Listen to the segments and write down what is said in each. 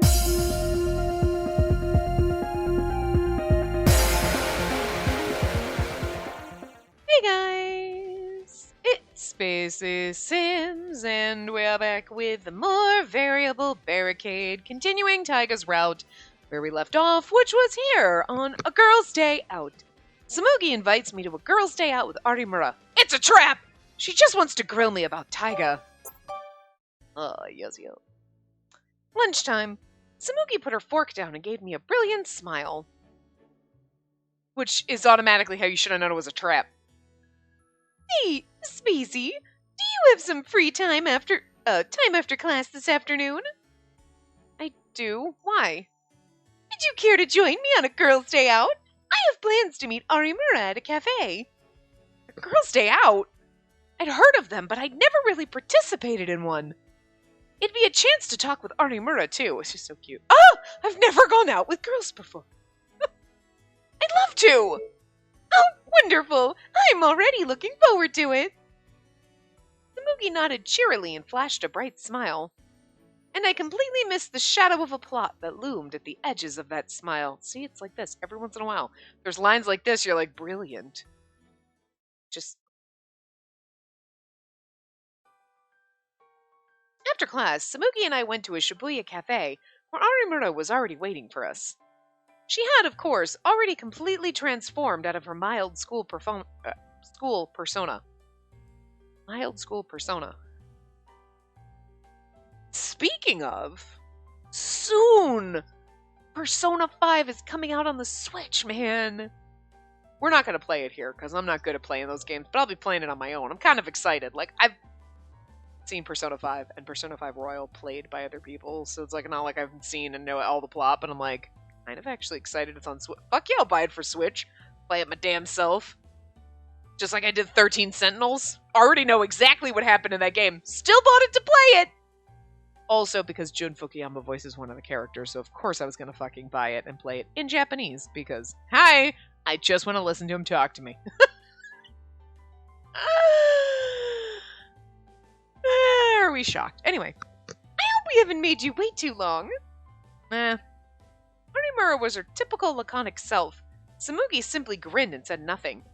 Hey guys! It's Spacey Sims, and we're back with more variable Barricade, continuing Taiga's route where we left off, which was here on a girl's day out. Samugi invites me to a girl's day out with Arimura. It's a trap! She just wants to grill me about Taiga. Yes. Lunchtime. Samugi put her fork down and gave me a brilliant smile. Which is automatically how you should have known it was a trap. Hey, Spacey, do you have some free time after class this afternoon? I do. Why? Would you care to join me on a girl's day out? I have plans to meet Arimura at a cafe. A girl's day out? I'd heard of them, but I'd never really participated in one. It'd be a chance to talk with Arimura, too. She's so cute. Oh, I've never gone out with girls before. I'd love to. Oh, wonderful. I'm already looking forward to it. Samugi nodded cheerily and flashed a bright smile. And I completely missed the shadow of a plot that loomed at the edges of that smile. See, it's like this every once in a while. There's lines like this, you're like, brilliant. After class, Samugi and I went to a Shibuya cafe where Arimura was already waiting for us. She had, of course, already completely transformed out of her mild school persona. Mild school persona. Speaking of, soon! Persona 5 is coming out on the Switch, man! We're not going to play it here, because I'm not good at playing those games, but I'll be playing it on my own. I'm kind of excited. Like, I've seen Persona 5 and Persona 5 Royal played by other people, so it's like not like I've seen and know all the plot, but I'm like, kind of actually excited it's on Switch. Fuck yeah, I'll buy it for Switch. Play it my damn self. Just like I did 13 Sentinels. Already know exactly what happened in that game. Still bought it to play it! Also, because Jun Fukuyama voices one of the characters, so of course I was gonna fucking buy it and play it in Japanese, because, hi! I just want to listen to him talk to me. Are we shocked? Anyway. I hope we haven't made you wait too long. Arimura was her typical laconic self. Samugi simply grinned and said nothing.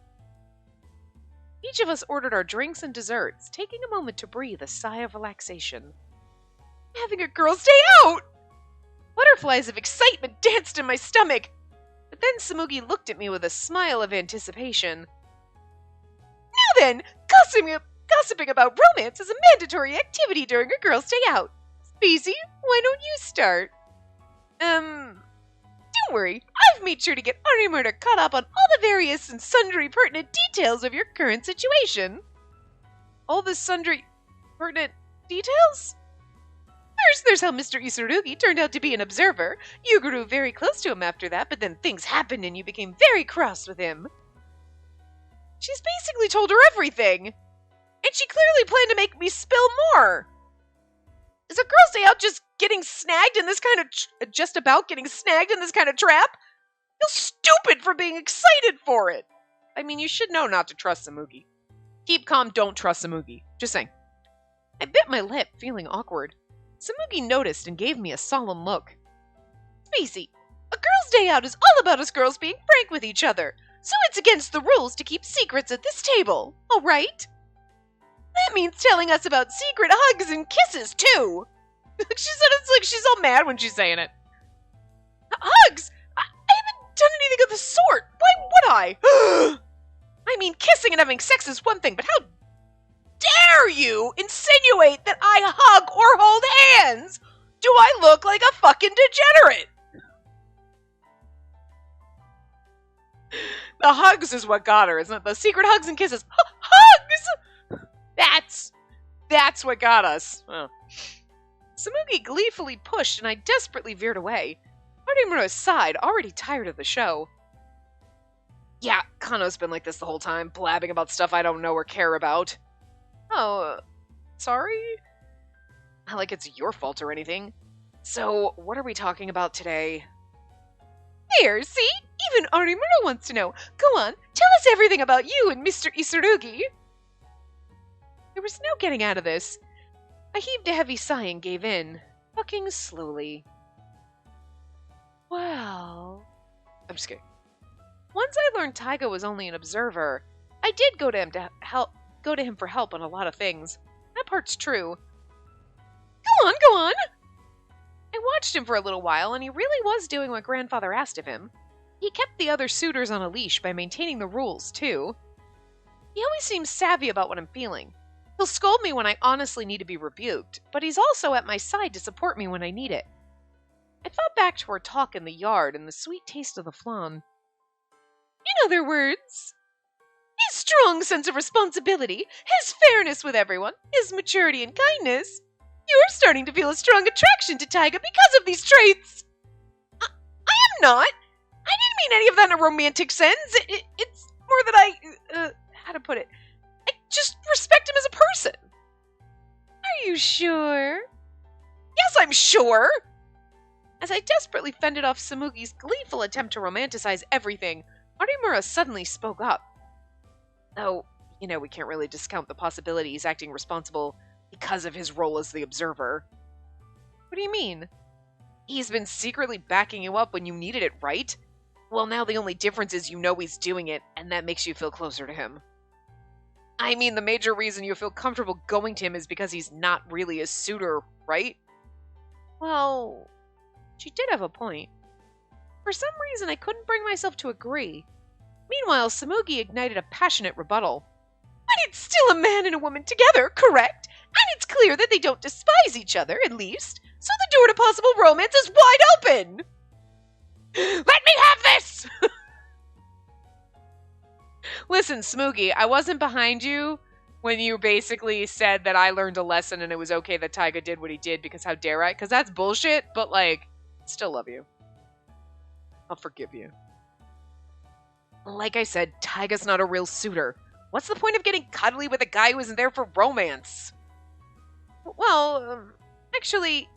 Each of us ordered our drinks and desserts, taking a moment to breathe a sigh of relaxation. Having a girl's day out! Butterflies of excitement danced in my stomach. But then Samugi looked at me with a smile of anticipation. Now then, gossiping about romance is a mandatory activity during a girl's day out. Spacey, why don't you start? Don't worry, I've made sure to get Arimura caught up on all the various and sundry pertinent details of your current situation. All the sundry pertinent details? First, there's how Mr. Isurugi turned out to be an observer. You grew very close to him after that, but then things happened and you became very cross with him. She's basically told her everything. And she clearly planned to make me spill more. Is a girl's day out just getting snagged in this kind of just about getting snagged in this kind of trap? I feel stupid for being excited for it. I mean, you should know not to trust Samugi. Keep calm, don't trust Samugi. Just saying. I bit my lip, feeling awkward. Samugi noticed and gave me a solemn look. Spacey, a girl's day out is all about us girls being frank with each other, so it's against the rules to keep secrets at this table, all right? That means telling us about secret hugs and kisses, too. She said it's like she's all mad when she's saying it. Hugs? I haven't done anything of the sort. Why would I? I mean, kissing and having sex is one thing, but how dare you insinuate that I hug or hold hands? Do I look like a fucking degenerate? The hugs is what got her, isn't it? The secret hugs and kisses. Hugs! That's what got us. Oh. Samugi gleefully pushed, and I desperately veered away. Arimura sighed, already tired of the show. Yeah, Kano's been like this the whole time, blabbing about stuff I don't know or care about. Oh, sorry? Not like it's your fault or anything. So, what are we talking about today? There, see? Even Arimura wants to know. Go on, tell us everything about you and Mr. Isurugi. There was no getting out of this. I heaved a heavy sigh and gave in, fucking slowly. Well, I'm just kidding. Once I learned Taiga was only an observer, I did go to him for help on a lot of things. That part's true. Go on. I watched him for a little while, and he really was doing what Grandfather asked of him. He kept the other suitors on a leash by maintaining the rules, too. He always seems savvy about what I'm feeling. He'll scold me when I honestly need to be rebuked, but he's also at my side to support me when I need it. I thought back to our talk in the yard and the sweet taste of the flan. In other words, his strong sense of responsibility, his fairness with everyone, his maturity and kindness. You're starting to feel a strong attraction to Taiga because of these traits. I am not. I didn't mean any of that in a romantic sense. It's more that how to put it? I just respect him as a person. Are you sure? Yes, I'm sure. As I desperately fended off Samugi's gleeful attempt to romanticize everything, Arimura suddenly spoke up. Oh, we can't really discount the possibility he's acting responsible because of his role as the observer. What do you mean? He's been secretly backing you up when you needed it, right? Well, now the only difference is he's doing it, and that makes you feel closer to him. I mean, the major reason you feel comfortable going to him is because he's not really a suitor, right? Well, she did have a point. For some reason, I couldn't bring myself to agree. Meanwhile, Samugi ignited a passionate rebuttal. But it's still a man and a woman together, correct? And it's clear that they don't despise each other, at least. So the door to possible romance is wide open! Let me have this! Listen, Smoogie, I wasn't behind you when you basically said that I learned a lesson and it was okay that Taiga did what he did because how dare I? Because that's bullshit, but still love you. I'll forgive you. Like I said, Taiga's not a real suitor. What's the point of getting cuddly with a guy who isn't there for romance? Well, actually,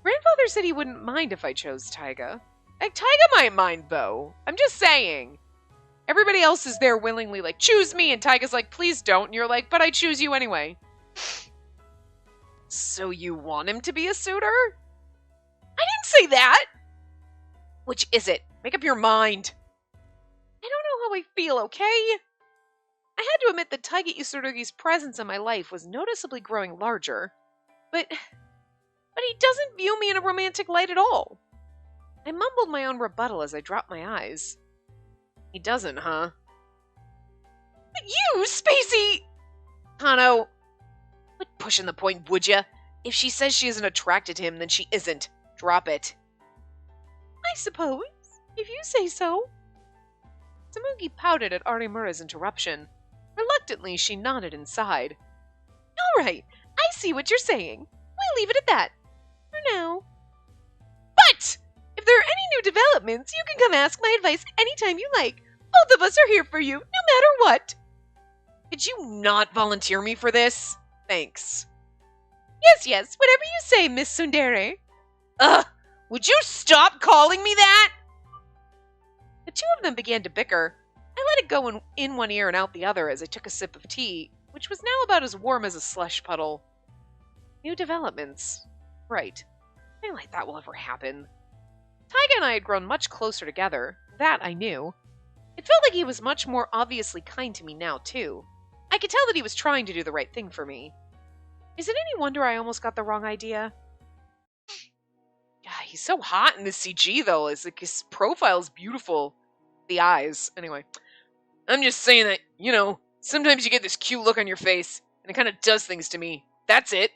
Grandfather said he wouldn't mind if I chose Taiga. Taiga might mind, though. I'm just saying. Everybody else is there willingly, choose me, and Taiga's please don't, and you're but I choose you anyway. So you want him to be a suitor? I didn't say that! Which is it? Make up your mind. I don't know how I feel, okay? I had to admit that Taiga Usurugi's presence in my life was noticeably growing larger, but he doesn't view me in a romantic light at all. I mumbled my own rebuttal as I dropped my eyes. He doesn't, huh? But you, Spacey! Hano, quit pushing the point, would ya? If she says she isn't attracted to him, then she isn't. Drop it. I suppose, if you say so. Samugi pouted at Arimura's interruption. Reluctantly, she nodded and sighed. All right, I see what you're saying. We'll leave it at that. For now. But! If there are any new developments, you can come ask my advice anytime you like. Both of us are here for you, no matter what. Could you not volunteer me for this? Thanks. Yes, whatever you say, Miss Tsundere. Ugh! Would you stop calling me that? The two of them began to bicker. I let it go in one ear and out the other as I took a sip of tea, which was now about as warm as a slush puddle. New developments. Right. Nothing like that will ever happen. Taiga and I had grown much closer together. That I knew. It felt like he was much more obviously kind to me now, too. I could tell that he was trying to do the right thing for me. Is it any wonder I almost got the wrong idea? Yeah, he's so hot in this CG, though. His profile's beautiful. The eyes. Anyway. I'm just saying that, sometimes you get this cute look on your face, and it kind of does things to me. That's it.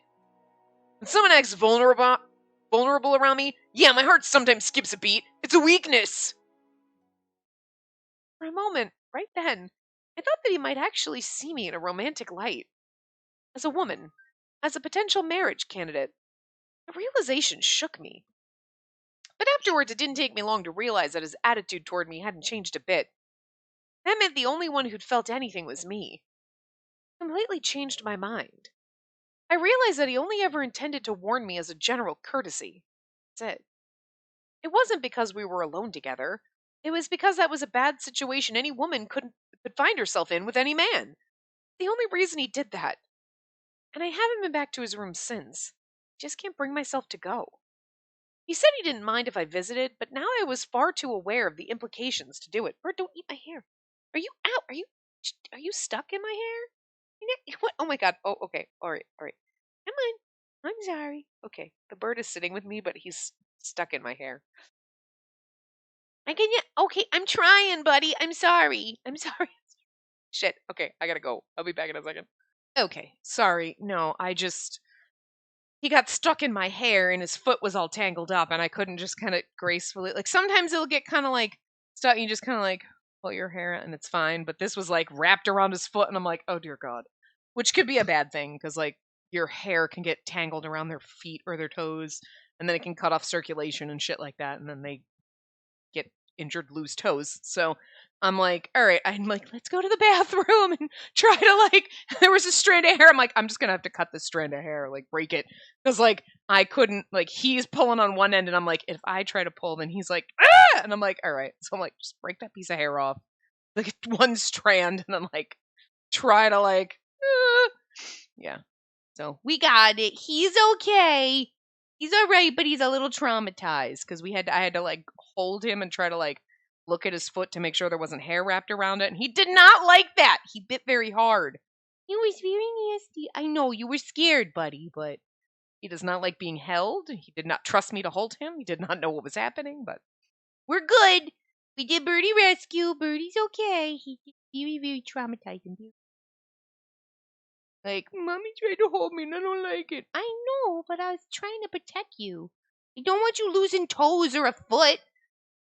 When someone acts vulnerable around me, yeah, my heart sometimes skips a beat. It's a weakness. For a moment, right then, I thought that he might actually see me in a romantic light. As a woman. As a potential marriage candidate. The realization shook me. But afterwards, it didn't take me long to realize that his attitude toward me hadn't changed a bit. That meant the only one who'd felt anything was me. It completely changed my mind. I realized that he only ever intended to warn me as a general courtesy. That's it. It wasn't because we were alone together. It was because that was a bad situation any woman could find herself in with any man. The only reason he did that. And I haven't been back to his room since. I just can't bring myself to go. He said he didn't mind if I visited, but now I was far too aware of the implications to do it. Bird, don't eat my hair. Are you out? Are you stuck in my hair? What? Oh my god. Oh, okay. All right. All right. Come on. I'm sorry. Okay. The bird is sitting with me, but he's stuck in my hair. I can. Okay. I'm trying, buddy. I'm sorry. I'm sorry. Shit. Okay. I gotta go. I'll be back in a second. Okay. Sorry. No, he got stuck in my hair and his foot was all tangled up and I couldn't just kind of gracefully, like, sometimes it'll get kind of like stuck and you just kind of like pull your hair out and it's fine, but this was like wrapped around his foot and I'm like, oh dear god, which could be a bad thing because like your hair can get tangled around their feet or their toes and then it can cut off circulation and shit like that and then they get injured, lose toes. So I'm like, all right, I'm like, let's go to the bathroom and try to like, there was a strand of hair. I'm like, I'm just going to have to cut this strand of hair, like break it. Cause like, I couldn't, like, he's pulling on one end and I'm like, if I try to pull, then he's like, ah! And I'm like, all right. So I'm like, just break that piece of hair off, like one strand. And then like, try to like, yeah. So we got it. He's okay. He's all right, but he's a little traumatized because I had to like hold him and try to like look at his foot to make sure there wasn't hair wrapped around it. And he did not like that. He bit very hard. He was very nasty. I know you were scared, buddy, but he does not like being held. He did not trust me to hold him. He did not know what was happening, but we're good. We did Birdie rescue. Birdie's okay. He did very, very traumatizing. Like, Mommy tried to hold me and I don't like it. I know, but I was trying to protect you. I don't want you losing toes or a foot.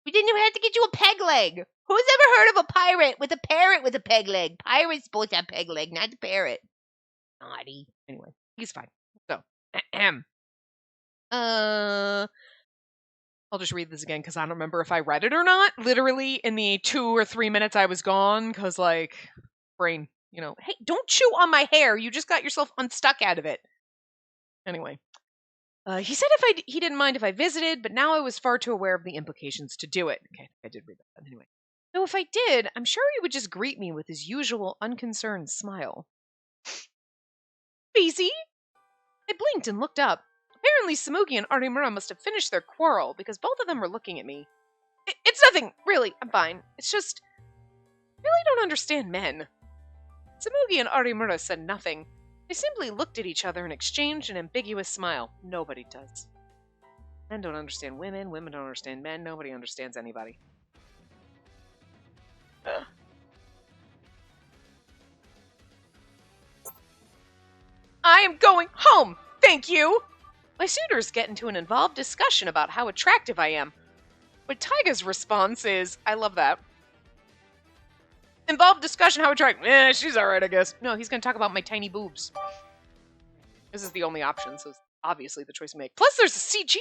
We didn't even have to get you a peg leg. Who's ever heard of a parrot with a peg leg? Pirate's supposed to have peg leg, not the parrot. Naughty. Anyway, he's fine. So, I'll just read this again because I don't remember if I read it or not. Literally in the 2 or 3 minutes I was gone because, like, brain, you know, hey, don't chew on my hair. You just got yourself unstuck out of it. Anyway. He said he didn't mind if I visited, but now I was far too aware of the implications to do it. Okay, I did read that anyway. So if I did, I'm sure he would just greet me with his usual unconcerned smile. Spacey? I blinked and looked up. Apparently Samugi and Arimura must have finished their quarrel because both of them were looking at me. It's nothing, really, I'm fine. It's just, I really don't understand men. Samugi and Arimura said nothing. They simply looked at each other and exchanged an ambiguous smile. Nobody does. Men don't understand women, women don't understand men, nobody understands anybody. Ugh. I am going home, thank you! My suitors get into an involved discussion about how attractive I am. But Taiga's response is, I love that. Involved discussion how attractive. She's alright, I guess. No, he's going to talk about my tiny boobs. This is the only option, so it's obviously the choice to make. Plus, there's a CG.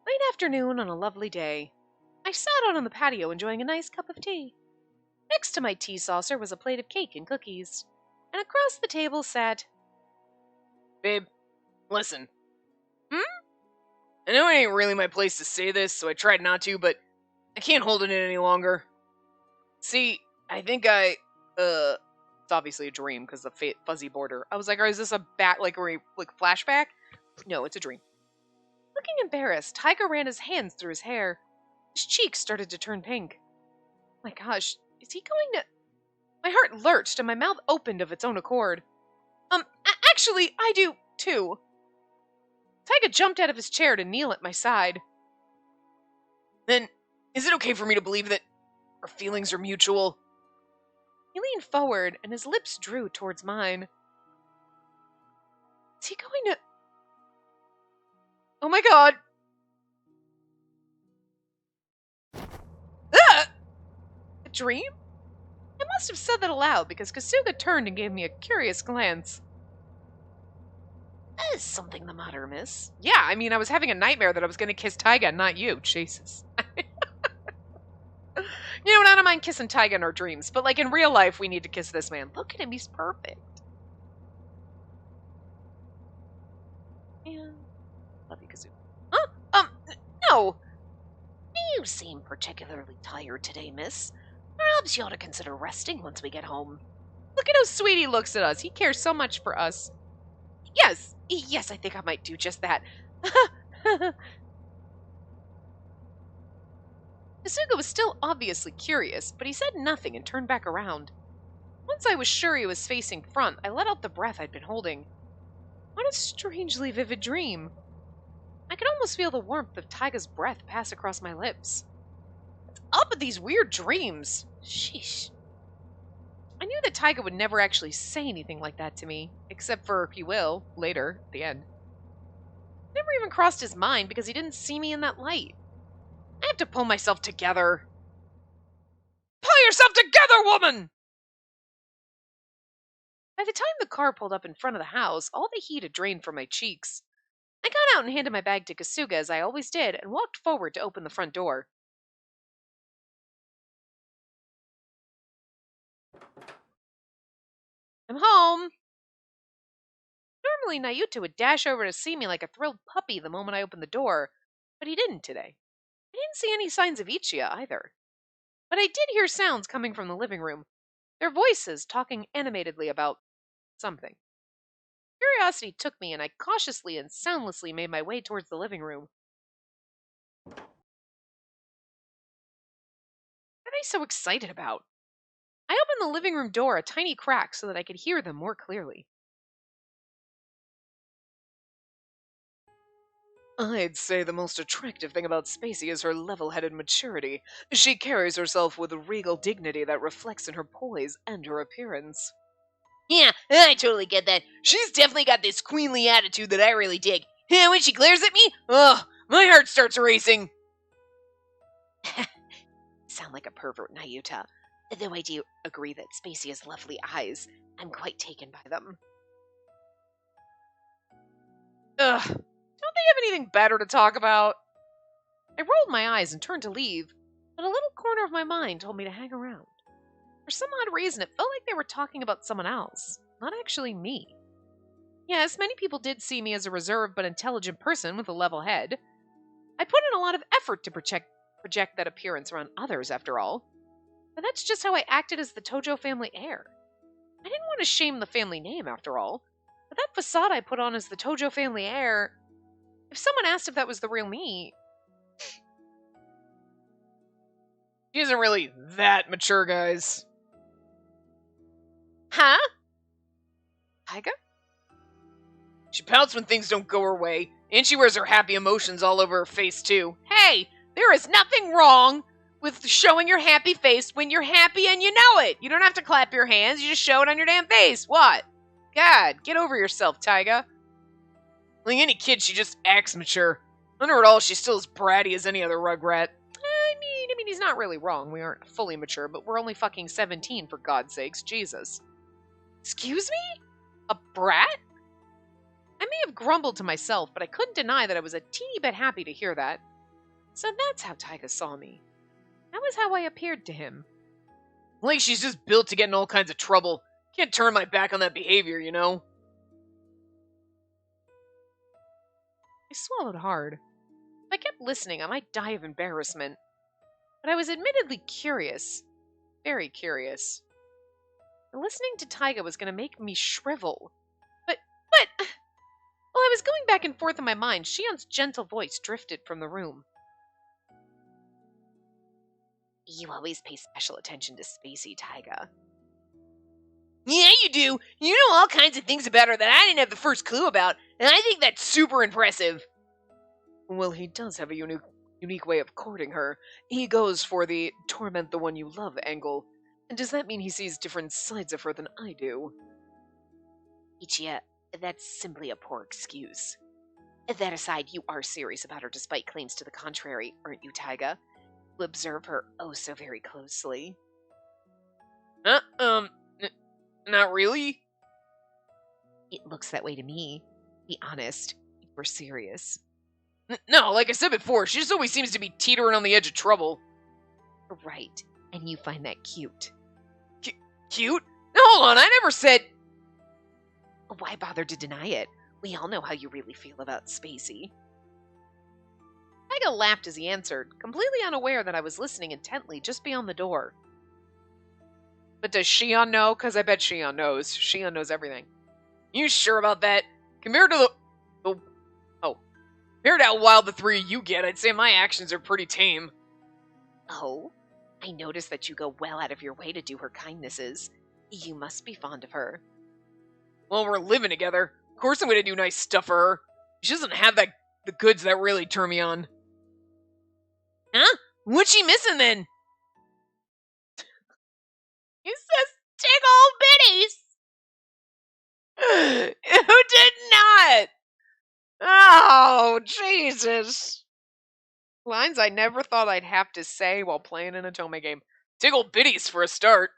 Late afternoon on a lovely day. I sat out on the patio enjoying a nice cup of tea. Next to my tea saucer was a plate of cake and cookies. And across the table sat... Babe, listen. I know it ain't really my place to say this, so I tried not to, but I can't hold it in any longer. See, I think it's obviously a dream because the fuzzy border. I was like, is this a flashback? No, it's a dream. Looking embarrassed, Tiger ran his hands through his hair. His cheeks started to turn pink. Oh my gosh, is he going to... My heart lurched and my mouth opened of its own accord. Actually, I do, too. Tiger jumped out of his chair to kneel at my side. Then... Is it okay for me to believe that our feelings are mutual? He leaned forward, and his lips drew towards mine. Is he going to... Oh my god! Ah! A dream? I must have said that aloud, because Kasuga turned and gave me a curious glance. Is something the matter, miss? Yeah, I mean, I was having a nightmare that I was going to kiss Taiga, not you. Jesus. You know what, I don't mind kissing Taiga in our dreams, but like in real life, we need to kiss this man. Look at him, he's perfect. Yeah. Love you, Kazoo. Huh? No. You seem particularly tired today, miss. Perhaps you ought to consider resting once we get home. Look at how sweet he looks at us. He cares so much for us. Yes, Yes, I think I might do just that. Kasuga was still obviously curious, but he said nothing and turned back around. Once I was sure he was facing front, I let out the breath I'd been holding. What a strangely vivid dream. I could almost feel the warmth of Taiga's breath pass across my lips. What's up with these weird dreams? Sheesh. I knew that Taiga would never actually say anything like that to me, except for he will, later, at the end. It never even crossed his mind because he didn't see me in that light. I have to pull myself together. Pull yourself together, woman! By the time the car pulled up in front of the house, all the heat had drained from my cheeks. I got out and handed my bag to Kasuga as I always did and walked forward to open the front door. I'm home! Normally, Nayuta would dash over to see me like a thrilled puppy the moment I opened the door, but he didn't today. I didn't see any signs of Ichiya either. But I did hear sounds coming from the living room, their voices talking animatedly about something. Curiosity took me, and I cautiously and soundlessly made my way towards the living room. What are they so excited about? I opened the living room door a tiny crack so that I could hear them more clearly. I'd say the most attractive thing about Spacey is her level-headed maturity. She carries herself with a regal dignity that reflects in her poise and her appearance. Yeah, I totally get that. She's definitely got this queenly attitude that I really dig. And when she glares at me, my heart starts racing. Sound like a pervert, Nayuta. Though I do agree that Spacey has lovely eyes. I'm quite taken by them. Ugh. Don't they have anything better to talk about? I rolled my eyes and turned to leave, but a little corner of my mind told me to hang around. For some odd reason, it felt like they were talking about someone else, not actually me. Yes, many people did see me as a reserved but intelligent person with a level head. I put in a lot of effort to project that appearance around others, after all. But that's just how I acted as the Tojo family heir. I didn't want to shame the family name, after all. But that facade I put on as the Tojo family heir... If someone asked if that was the real me... She isn't really that mature, guys. Huh? Taiga? She pouts when things don't go her way, and she wears her happy emotions all over her face, too. Hey, there is nothing wrong with showing your happy face when you're happy and you know it. You don't have to clap your hands, you just show it on your damn face. What? God, get over yourself, Taiga. Like any kid, she just acts mature. Under it all, she's still as bratty as any other rugrat. I mean, he's not really wrong. We aren't fully mature, but we're only fucking 17, for God's sakes. Jesus. Excuse me? A brat? I may have grumbled to myself, but I couldn't deny that I was a teeny bit happy to hear that. So that's how Taiga saw me. That was how I appeared to him. Like she's just built to get in all kinds of trouble. Can't turn my back on that behavior, you know? I swallowed hard. If I kept listening, I might die of embarrassment. But I was admittedly curious. Very curious. And listening to Taiga was going to make me shrivel. But... While I was going back and forth in my mind, Shion's gentle voice drifted from the room. You always pay special attention to Spacey, Taiga. Yeah, you do. You know all kinds of things about her that I didn't have the first clue about, and I think that's super impressive. Well, he does have a unique way of courting her. He goes for the torment the one you love angle. And does that mean he sees different sides of her than I do? Ichiya, that's simply a poor excuse. That aside, you are serious about her despite claims to the contrary, aren't you, Taiga? You observe her oh so very closely. Not really. It looks that way to me. Be honest. We're serious. No, like I said before, she just always seems to be teetering on the edge of trouble. Right, and you find that cute. Cute? No, hold on, I never said... Why bother to deny it? We all know how you really feel about Spacey. Taiga laughed as he answered, completely unaware that I was listening intently just beyond the door. But does Shion know? Because I bet Shion knows. Shion knows everything. You sure about that? Compared to the... Compared to how wild the three of you get, I'd say my actions are pretty tame. Oh, I notice that you go well out of your way to do her kindnesses. You must be fond of her. Well, we're living together. Of course I'm gonna do nice stuff for her. She doesn't have the goods that really turn me on. Huh? What's she missing then? He says tickle bitties. Who did not? Oh, Jesus. Lines I never thought I'd have to say while playing an Otome game. Tickle bitties for a start.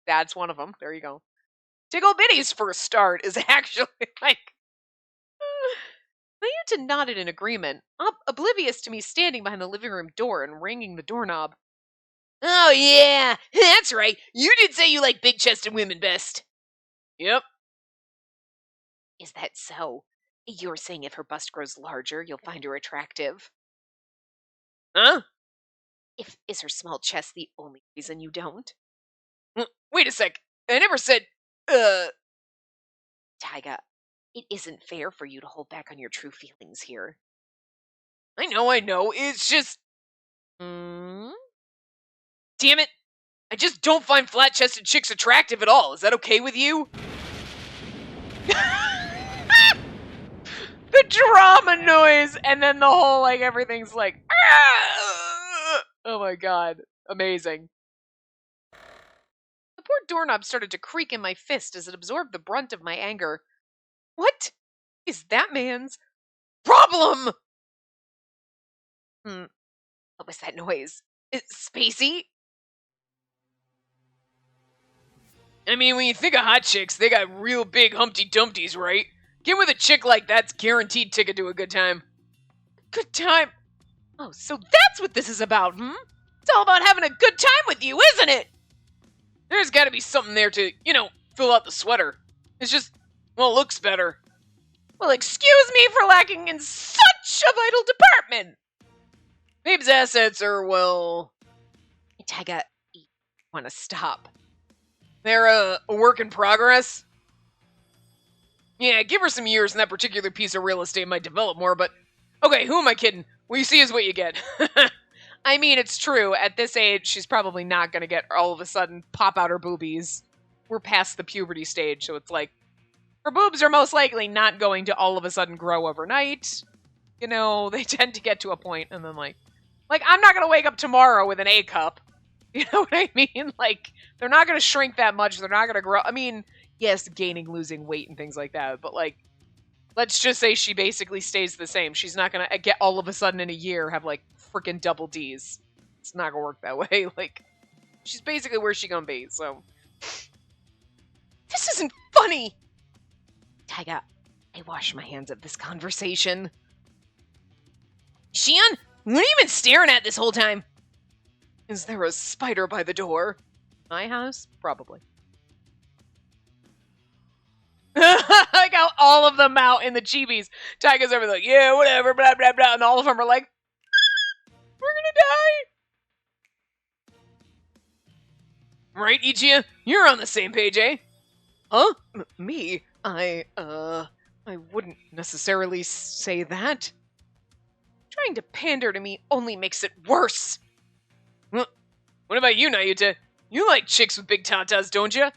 That's one of them. There you go. Tickle bitties for a start is actually like... Layuta nodded in agreement, oblivious to me standing behind the living room door and ringing the doorknob. Oh, yeah. That's right. You did say you like big-chested women best. Yep. Is that so? You're saying if her bust grows larger, you'll find her attractive? Huh? Is her small chest the only reason you don't? Wait a sec. I never said, Taiga, it isn't fair for you to hold back on your true feelings here. I know. It's just... Hmm? Damn it. I just don't find flat-chested chicks attractive at all. Is that okay with you? The drama noise, and then the whole, like, everything's like... Oh my god. Amazing. The poor doorknob started to creak in my fist as it absorbed the brunt of my anger. What is that man's problem? What was that noise? Spacey? I mean, when you think of hot chicks, they got real big Humpty Dumpties, right? Get with a chick like that's guaranteed ticket to a good time. Good time? Oh, so that's what this is about, It's all about having a good time with you, isn't it? There's gotta be something there to, fill out the sweater. It's just, well, it looks better. Well, excuse me for lacking in such a vital department. Babe's assets are, well... Taiga, you want to stop. They're a work in progress. Yeah, give her some years and that particular piece of real estate might develop more, but... Okay, who am I kidding? What you see is what you get. I mean, it's true. At this age, she's probably not going to get all of a sudden pop out her boobies. We're past the puberty stage, so it's like... Her boobs are most likely not going to all of a sudden grow overnight. They tend to get to a point and then like, I'm not going to wake up tomorrow with an A cup. You know what I mean? Like, they're not going to shrink that much. They're not going to grow. I mean, yes, gaining, losing weight and things like that. But, like, let's just say she basically stays the same. She's not going to get all of a sudden in a year have, like, freaking double Ds. It's not going to work that way. Like, she's basically where she going to be. So, this isn't funny. Taiga, I wash my hands of this conversation. Shion, what have you been staring at this whole time? Is there a spider by the door? My house? Probably. I got all of them out in the chibis. Taiga's over like, yeah, whatever, blah, blah, blah. And all of them are like, we're gonna die. Right, Ichia? You're on the same page, eh? Huh? Me? I wouldn't necessarily say that. Trying to pander to me only makes it worse. What about you, Nayuta? You like chicks with big tatas, don't you?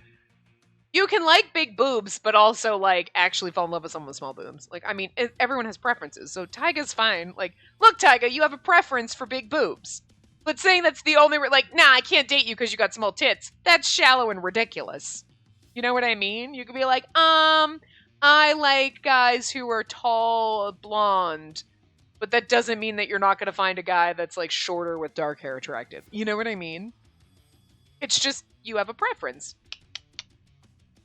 You can like big boobs, but also, like, actually fall in love with someone with small boobs. Like, I mean, everyone has preferences, so Taiga's fine. Like, look, Taiga, you have a preference for big boobs. But saying that's the only, like, nah, I can't date you because you got small tits, that's shallow and ridiculous. You know what I mean? You could be like, I like guys who are tall, blonde. But that doesn't mean that you're not going to find a guy that's, like, shorter with dark hair attractive. You know what I mean? It's just, you have a preference.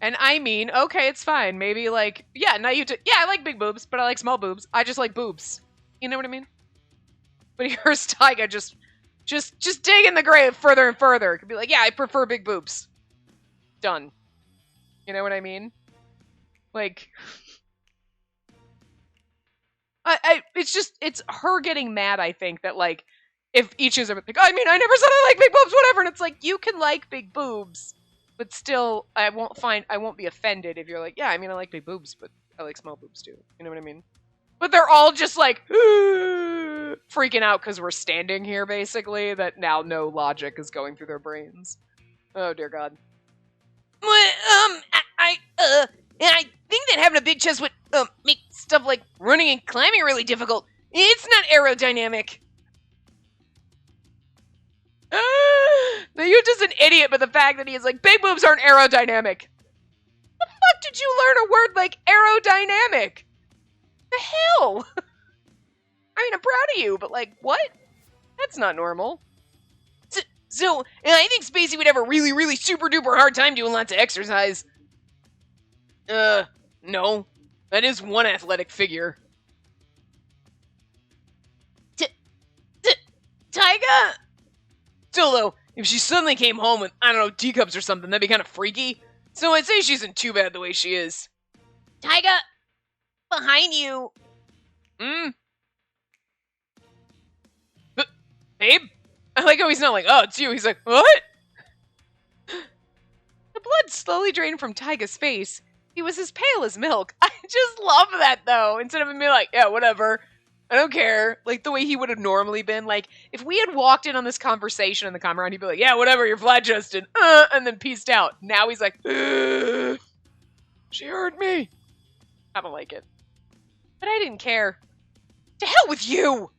And I mean, okay, it's fine. Maybe, like, yeah, I like big boobs, but I like small boobs. I just like boobs. You know what I mean? But here's Taiga just digging the grave further and further. It could be like, yeah, I prefer big boobs. Done. You know what I mean? Like... it's her getting mad, I think, that, like, if each is like, I mean, I never said I like big boobs, whatever, and it's like, you can like big boobs, but still, I won't be offended if you're like, yeah, I mean, I like big boobs, but I like small boobs too. You know what I mean? But they're all just like freaking out because we're standing here, basically, that now no logic is going through their brains. Oh, dear God. I think that having a big chest would make stuff like running and climbing really difficult. It's not aerodynamic. Now you're just an idiot, but the fact that he is like, big boobs aren't aerodynamic. The fuck did you learn a word like aerodynamic? The hell? I mean, I'm proud of you, but like, what? That's not normal. So I think Spacey would have a really, really super duper hard time doing lots of exercise. No. That is one athletic figure. Tyga? Still, though, if she suddenly came home with, I don't know, teacups or something, that'd be kind of freaky. So I'd say she isn't too bad the way she is. Tyga, behind you. Babe? I like how he's not like, oh, it's you. He's like, what? The blood slowly drained from Tyga's face. He was as pale as milk. I just love that, though. Instead of him being like, yeah, whatever. I don't care. Like, the way he would have normally been. Like, if we had walked in on this conversation in the common round, he'd be like, yeah, whatever, you're flat-chested. And then pieced out. Now he's like, she hurt me. I don't like it. But I didn't care. To hell with you!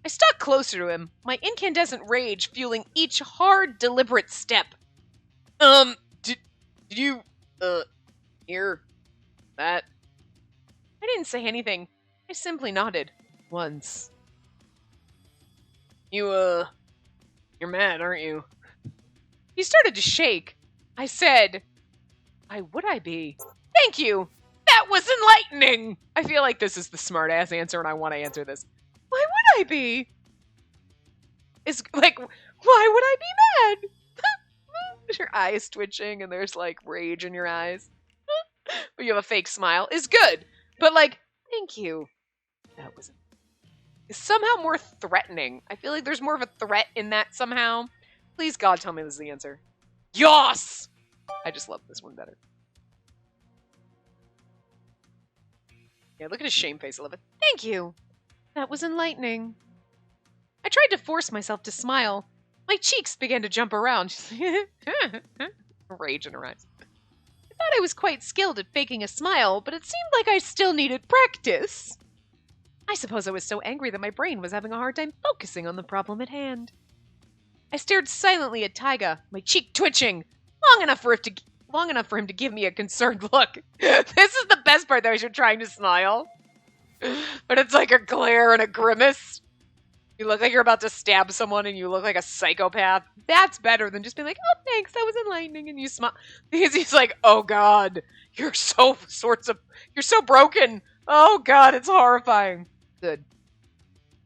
I stuck closer to him, my incandescent rage fueling each hard, deliberate step. Did you, hear that? I didn't say anything. I simply nodded. Once. You're mad, aren't you? He started to shake. I said, why would I be? Thank you! That was enlightening! I feel like this is the smart-ass answer and I want to answer this. Why would I be? It's like, why would I be mad? Your eyes twitching and there's like rage in your eyes. But you have a fake smile. Is good. But like, thank you. That was somehow more threatening. I feel like there's more of a threat in that somehow. Please, God, tell me this is the answer. Yas! I just love this one better. Yeah, look at his shame face. I love it. Thank you. That was enlightening. I tried to force myself to smile. My cheeks began to jump around. Rage in her eyes. I thought I was quite skilled at faking a smile, but it seemed like I still needed practice. I suppose I was so angry that my brain was having a hard time focusing on the problem at hand. I stared silently at Tyga, my cheek twitching, long enough for him to give me a concerned look. This is the best part, though, as you're trying to smile. But it's like a glare and a grimace. You look like you're about to stab someone and you look like a psychopath. That's better than just being like, oh, thanks, that was enlightening, and you smile. Because he's like, oh, God, you're so broken. Oh, God, it's horrifying. Good.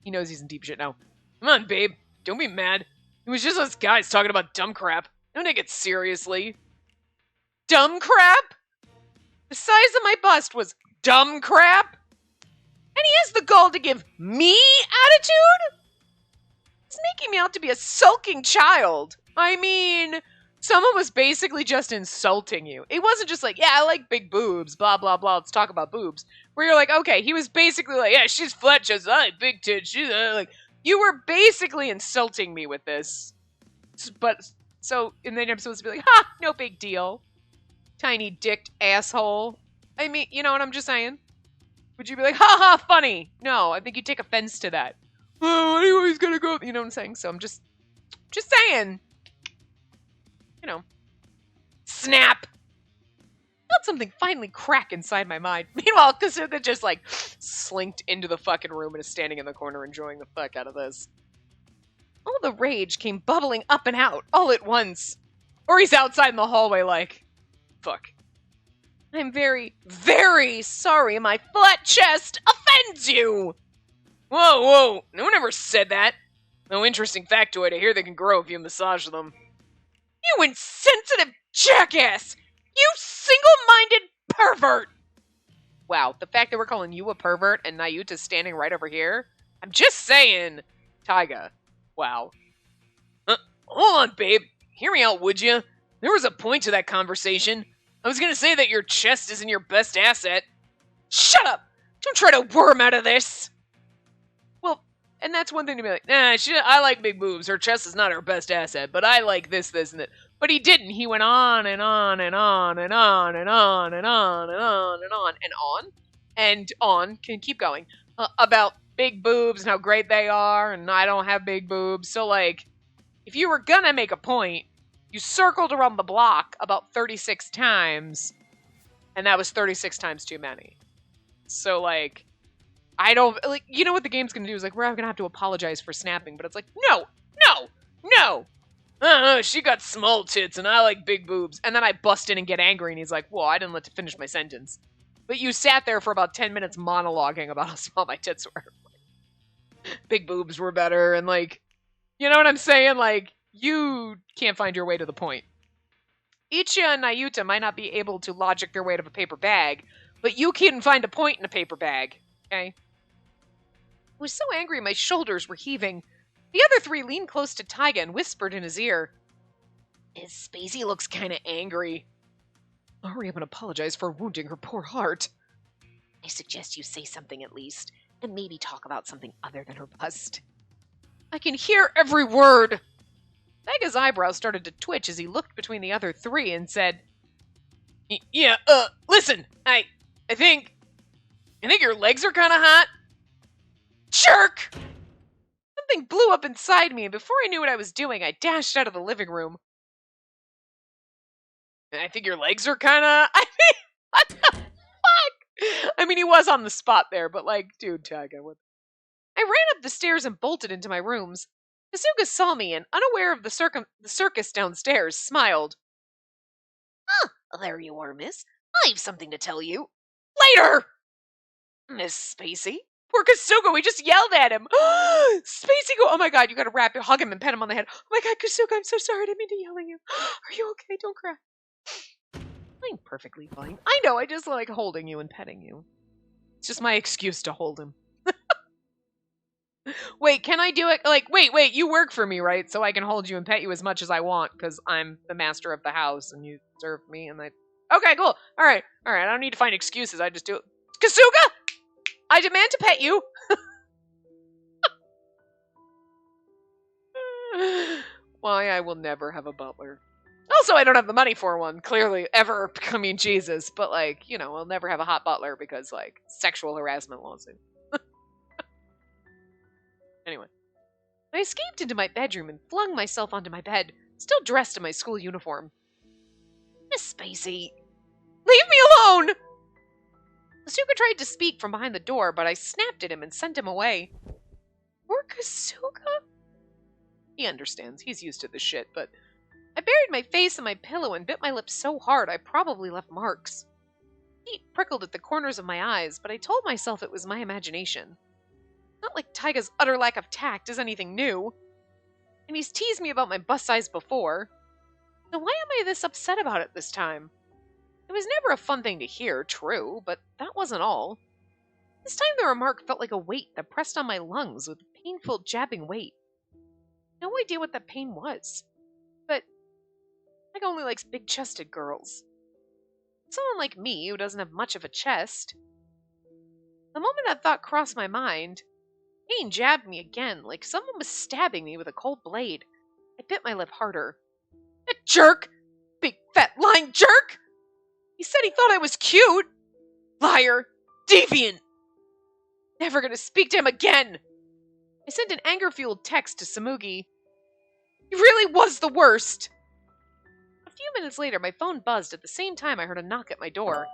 He knows he's in deep shit now. Come on, babe. Don't be mad. It was just us guys talking about dumb crap. Don't take it seriously. Dumb crap? The size of my bust was dumb crap? And he has the gall to give me attitude? He's making me out to be a sulking child. I mean, someone was basically just insulting you. It wasn't just like, yeah, I like big boobs, blah, blah, blah, let's talk about boobs. Where you're like, okay, he was basically like, yeah, she's flat chest, I like big tits, she's like, you were basically insulting me with this. But, so, and then I'm supposed to be like, ha, no big deal. Tiny dicked asshole. I mean, you know what I'm just saying? Would you be like, ha ha, funny? No, I think you take offense to that. Oh, anyway, he's gonna go. You know what I'm saying? So I'm just saying. You know. Snap! Felt something finally crack inside my mind. Meanwhile, Kasuga just like slinked into the fucking room and is standing in the corner enjoying the fuck out of this. All the rage came bubbling up and out all at once. Or he's outside in the hallway like, fuck. I'm very, very sorry my flat chest offends you! Whoa, whoa, no one ever said that. No interesting factoid, I hear they can grow if you massage them. You insensitive jackass! You single-minded pervert! Wow, the fact that we're calling you a pervert and Nayuta's standing right over here? I'm just saying, Tyga. Wow. Hold on, babe. Hear me out, would you? There was a point to that conversation. I was gonna say that your chest isn't your best asset. Shut up! Don't try to worm out of this. Well, and that's one thing to be like, nah, I like big boobs. Her chest is not her best asset, but I like this, and that. But he didn't. He went on and on and on and on and on and on and on and on and on and on. Can keep going about big boobs and how great they are, and I don't have big boobs. So like, if you were gonna make a point, you circled around the block about 36 times, and that was 36 times too many. So like, I don't like. You know what the game's gonna do is like, we're gonna have to apologize for snapping, but it's like, no. She got small tits and I like big boobs. And then I bust in and get angry and he's like, whoa, I didn't let you finish my sentence. But you sat there for about 10 minutes monologuing about how small my tits were. Big boobs were better and like, you know what I'm saying? Like, you can't find your way to the point. Ichiya and Nayuta might not be able to logic their way to a paper bag, but you couldn't find a point in a paper bag, okay? I was so angry my shoulders were heaving. The other three leaned close to Taiga and whispered in his ear, Miss Spacey looks kind of angry. Hurry up and apologize for wounding her poor heart. I suggest you say something at least, and maybe talk about something other than her bust. I can hear every word. Taiga's eyebrows started to twitch as he looked between the other three and said, Yeah, listen, I think your legs are kind of hot. Jerk! Something blew up inside me, and before I knew what I was doing, I dashed out of the living room. I think your legs are kind of... I mean, what the fuck? I mean, he was on the spot there, but like, dude, Taiga, what... I ran up the stairs and bolted into my rooms. Kasuga saw me and, unaware of the circus downstairs, smiled. There you are, miss. I've something to tell you. Later! Miss Spacey? Poor Kasuga, we just yelled at him. Spacey, go, oh my god, you gotta hug him and pet him on the head. Oh my god, Kasuga, I'm so sorry, I didn't mean to yell at you. Are you okay? Don't cry. I'm perfectly fine. I know, I just like holding you and petting you. It's just my excuse to hold him. Wait, can I do it? Like, wait, you work for me, right? So I can hold you and pet you as much as I want, because I'm the master of the house, and you serve me, and Okay, cool. Alright, I don't need to find excuses, I just do it. Kasuga! I demand to pet you! Why, I will never have a butler. Also, I don't have the money for one, clearly, ever. I mean, Jesus. But, like, you know, I'll never have a hot butler because, like, sexual harassment lawsuit. Anyway. I escaped into my bedroom and flung myself onto my bed, still dressed in my school uniform. Miss Spacey, leave me alone! Kasuga tried to speak from behind the door, but I snapped at him and sent him away. Poor Kasuga? He understands. He's used to this shit, but... I buried my face in my pillow and bit my lips so hard I probably left marks. Heat prickled at the corners of my eyes, but I told myself it was my imagination. Not like Taiga's utter lack of tact is anything new. And he's teased me about my bust size before. So why am I this upset about it this time? It was never a fun thing to hear, true, but that wasn't all. This time the remark felt like a weight that pressed on my lungs with a painful jabbing weight. No idea what that pain was. But Taiga only likes big-chested girls. Someone like me who doesn't have much of a chest. The moment that thought crossed my mind, pain jabbed me again, like someone was stabbing me with a cold blade. I bit my lip harder. That jerk! Big fat lying jerk! He said he thought I was cute! Liar! Deviant! Never gonna speak to him again! I sent an anger-fueled text to Samugi. He really was the worst! A few minutes later, my phone buzzed at the same time I heard a knock at my door.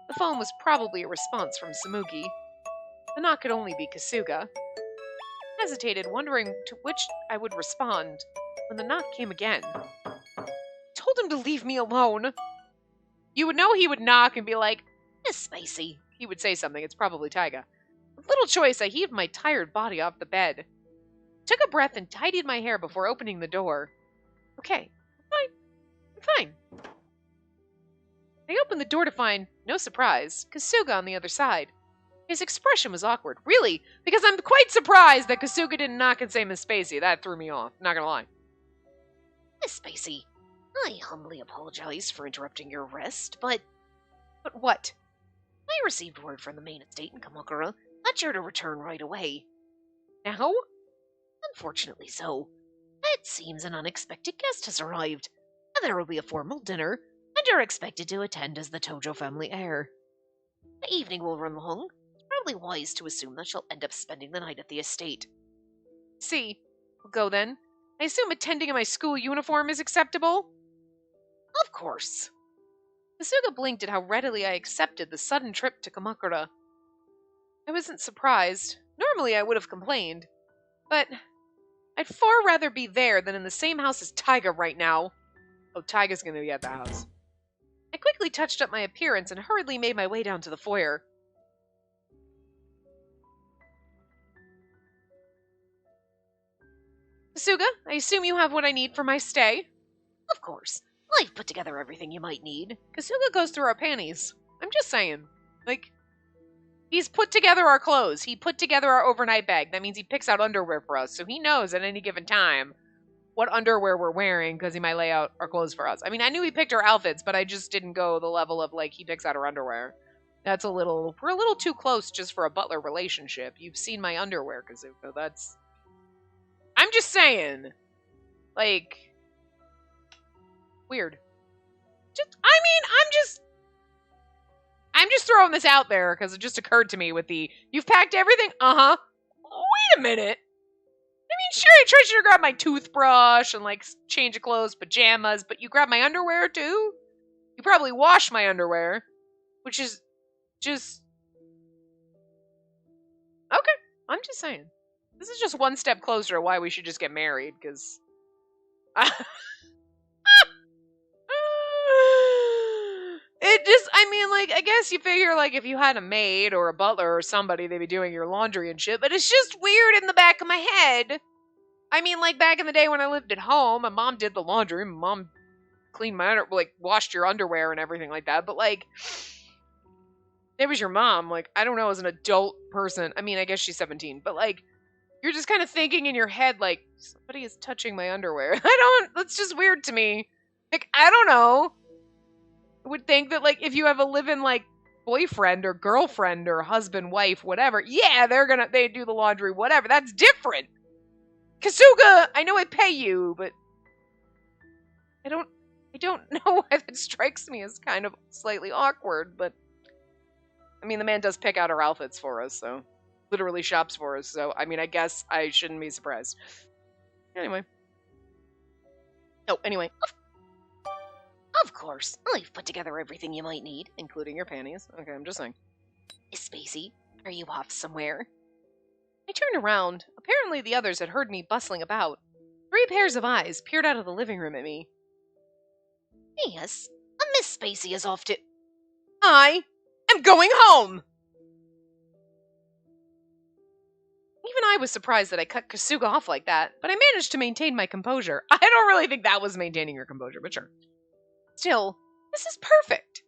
The phone was probably a response from Samugi. The knock could only be Kasuga. I hesitated, wondering to which I would respond, when the knock came again. I told him to leave me alone. You would know he would knock and be like, Miss Spacey. He would say something, it's probably Taiga. With little choice, I heaved my tired body off the bed. Took a breath and tidied my hair before opening the door. Okay, I'm fine. I opened the door to find, no surprise, Kasuga on the other side. His expression was awkward. Really, because I'm quite surprised that Kasuga didn't knock and say Miss Spacey. That threw me off, not gonna lie. Miss Spacey, I humbly apologize for interrupting your rest, but... But what? I received word from the main estate in Kamakura that you're to return right away. Now? Unfortunately so. It seems an unexpected guest has arrived, and there will be a formal dinner, and you're expected to attend as the Tojo family heir. The evening will run long. It's probably wise to assume that you'll end up spending the night at the estate. See, we'll go then. I assume attending in my school uniform is acceptable? Of course. Kasuga blinked at how readily I accepted the sudden trip to Kamakura. I wasn't surprised. Normally I would have complained. But I'd far rather be there than in the same house as Taiga right now. Oh, Taiga's gonna be at the house. I quickly touched up my appearance and hurriedly made my way down to the foyer. Kasuga, I assume you have what I need for my stay? Of course. I've put together everything you might need. Kasuga goes through our panties. I'm just saying. Like, he's put together our clothes. He put together our overnight bag. That means he picks out underwear for us, so he knows at any given time what underwear we're wearing because he might lay out our clothes for us. I mean, I knew he picked our outfits, but I just didn't go the level of, like, he picks out our underwear. We're a little too close just for a butler relationship. You've seen my underwear, Kazuko. I'm just saying. Like, weird. I'm just throwing this out there because it just occurred to me with you've packed everything? Uh-huh. Wait a minute. I mean, sure, I trust you to grab my toothbrush and, like, change of clothes, pajamas, but you grab my underwear, too? You probably wash my underwear, which is just... Okay, I'm just saying. This is just one step closer to why we should just get married, because... I guess you figure, like, if you had a maid or a butler or somebody, they'd be doing your laundry and shit, but it's just weird in the back of my head. I mean, like, back in the day when I lived at home, my mom did the laundry, my mom cleaned my washed your underwear and everything like that, but, like, it was your mom. Like, I don't know, as an adult person, I mean, I guess she's 17, but, like, you're just kind of thinking in your head, like, somebody is touching my underwear. That's just weird to me. Like, I don't know. I would think that, like, if you have a live-in, like, boyfriend or girlfriend or husband, wife, whatever, yeah, they do the laundry, whatever. That's different. Kasuga, I know I pay you, but I don't know why that strikes me as kind of slightly awkward, but I mean, the man does pick out our outfits for us, so literally shops for us, so I mean, I guess I shouldn't be surprised. Anyway. Of course, I've put together everything you might need. Including your panties. Okay, I'm just saying. Spacey, are you off somewhere? I turned around. Apparently the others had heard me bustling about. 3 pairs of eyes peered out of the living room at me. Yes, a Miss Spacey is off to... I am going home! Even I was surprised that I cut Kasuga off like that, but I managed to maintain my composure. I don't really think that was maintaining your composure, but sure. Still, this is perfect.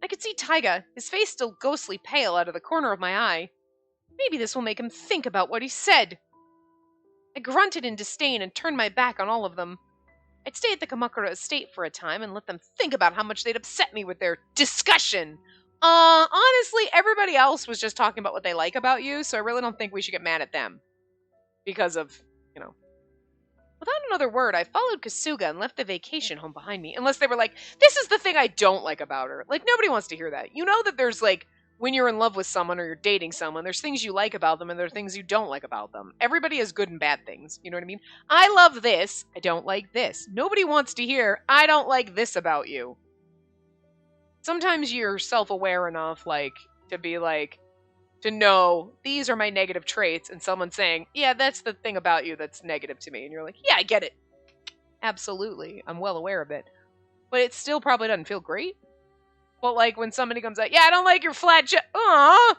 I could see Taiga, his face still ghostly pale out of the corner of my eye. Maybe this will make him think about what he said. I grunted in disdain and turned my back on all of them. I'd stay at the Kamakura estate for a time and let them think about how much they'd upset me with their discussion. Honestly, everybody else was just talking about what they like about you, so I really don't think we should get mad at them. Because of, you know. Without another word, I followed Kasuga and left the vacation home behind me. Unless they were like, this is the thing I don't like about her. Like, nobody wants to hear that. You know that there's, like, when you're in love with someone or you're dating someone, there's things you like about them and there are things you don't like about them. Everybody has good and bad things. You know what I mean? I love this. I don't like this. Nobody wants to hear, I don't like this about you. Sometimes you're self-aware enough, like, to be like, to know these are my negative traits, and someone saying, yeah, that's the thing about you that's negative to me. And you're like, yeah, I get it. Absolutely. I'm well aware of it. But it still probably doesn't feel great. But, like, when somebody comes out, yeah, I don't like your flat chest. Aww. I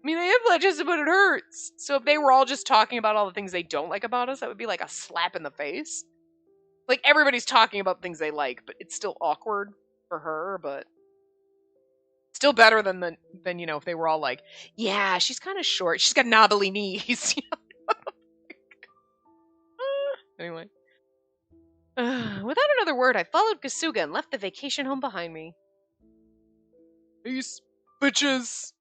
mean, I have flat chest, but it hurts. So if they were all just talking about all the things they don't like about us, that would be like a slap in the face. Like, everybody's talking about things they like, but it's still awkward for her, but still better than you know, if they were all like, yeah, she's kind of short. She's got knobbly knees. Anyway. Without another word, I followed Kasuga and left the vacation home behind me. Peace, bitches.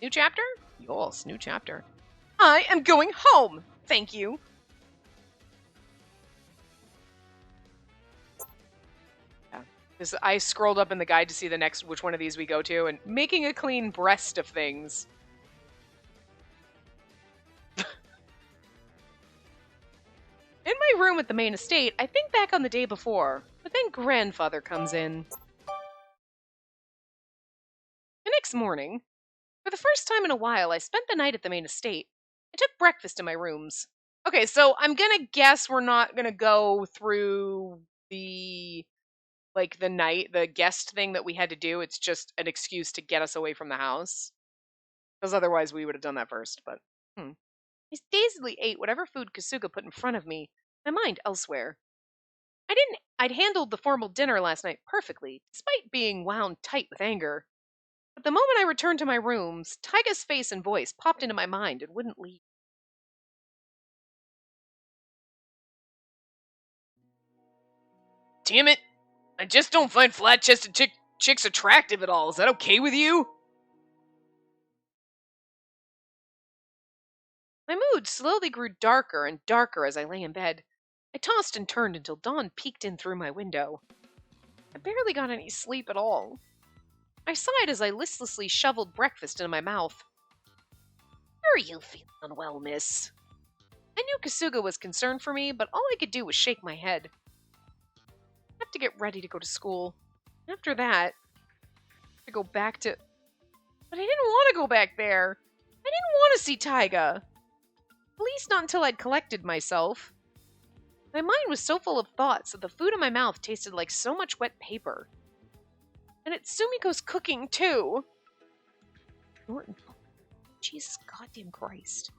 New chapter? Yes, new chapter. I am going home! Thank you. Yeah, because I scrolled up in the guide to see the next which one of these we go to, and making a clean breast of things. In my room at the main estate, I think back on the day before, but then grandfather comes in. The next morning, for the first time in a while, I spent the night at the main estate. I took breakfast in my rooms. Okay, so I'm gonna guess we're not gonna go through the the guest thing that we had to do. It's just an excuse to get us away from the house. Because otherwise we would have done that first, but I dazedly ate whatever food Kasuga put in front of me, my mind elsewhere. I'd handled the formal dinner last night perfectly, despite being wound tight with anger. But the moment I returned to my rooms, Taiga's face and voice popped into my mind and wouldn't leave. Damn it! I just don't find flat-chested chicks attractive at all. Is that okay with you? My mood slowly grew darker and darker as I lay in bed. I tossed and turned until dawn peeked in through my window. I barely got any sleep at all. I sighed as I listlessly shoveled breakfast into my mouth. Are you feeling unwell, miss? I knew Kasuga was concerned for me, but all I could do was shake my head. I have to get ready to go to school. After that, to go back to... But I didn't want to go back there. I didn't want to see Taiga. At least not until I'd collected myself. My mind was so full of thoughts that the food in my mouth tasted like so much wet paper. And it's Sumiko's cooking, too. Norton. Jesus goddamn Christ.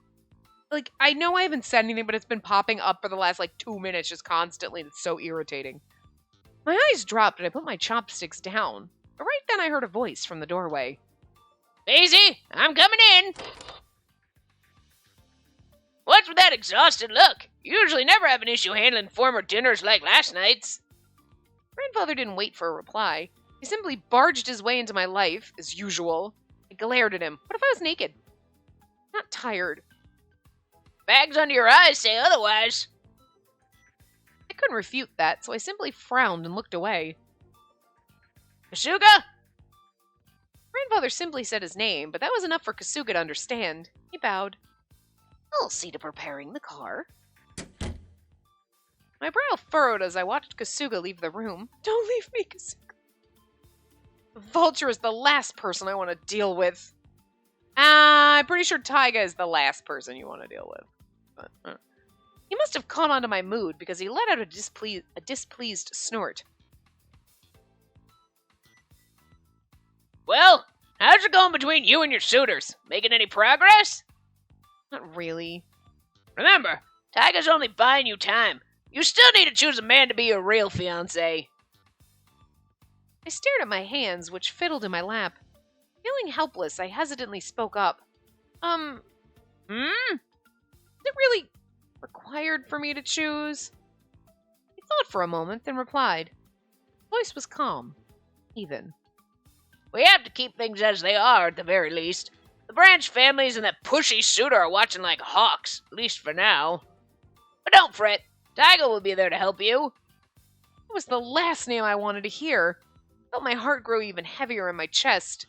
Like, I know I haven't said anything, but it's been popping up for the last, 2 minutes just constantly, and it's so irritating. My eyes dropped and I put my chopsticks down. But right then I heard a voice from the doorway. Spacey, I'm coming in. What's with that exhausted look? You usually never have an issue handling former dinners like last night's. Grandfather didn't wait for a reply. He simply barged his way into my life, as usual. I glared at him. What if I was naked? Not tired. Bags under your eyes say otherwise. I couldn't refute that, so I simply frowned and looked away. Kasuga? Grandfather simply said his name, but that was enough for Kasuga to understand. He bowed. I'll see to preparing the car. My brow furrowed as I watched Kasuga leave the room. Don't leave me, Kasuga. The vulture is the last person I want to deal with. I'm pretty sure Taiga is the last person you want to deal with. But, He must have caught on to my mood because he let out a displeased snort. Well, how's it going between you and your suitors? Making any progress? Not really. Remember, Taiga's only buying you time. You still need to choose a man to be your real fiancé. I stared at my hands, which fiddled in my lap. Feeling helpless, I hesitantly spoke up. Is it really required for me to choose? He thought for a moment, then replied. His voice was calm, even. We have to keep things as they are, at the very least. The Branch families and that pushy suitor are watching like hawks, at least for now. But don't fret. Taiga will be there to help you. It was the last name I wanted to hear. I felt my heart grow even heavier in my chest.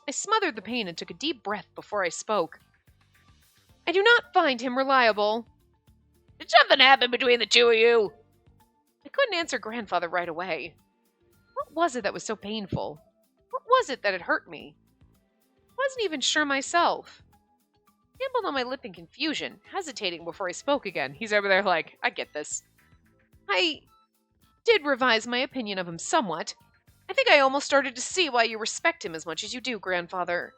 I smothered the pain and took a deep breath before I spoke. I do not find him reliable. Did something happen between the two of you? I couldn't answer Grandfather right away. What was it that was so painful? What was it that had hurt me? I wasn't even sure myself. I nibbled on my lip in confusion, hesitating before I spoke again. He's over there like, I get this. I did revise my opinion of him somewhat. I think I almost started to see why you respect him as much as you do, Grandfather.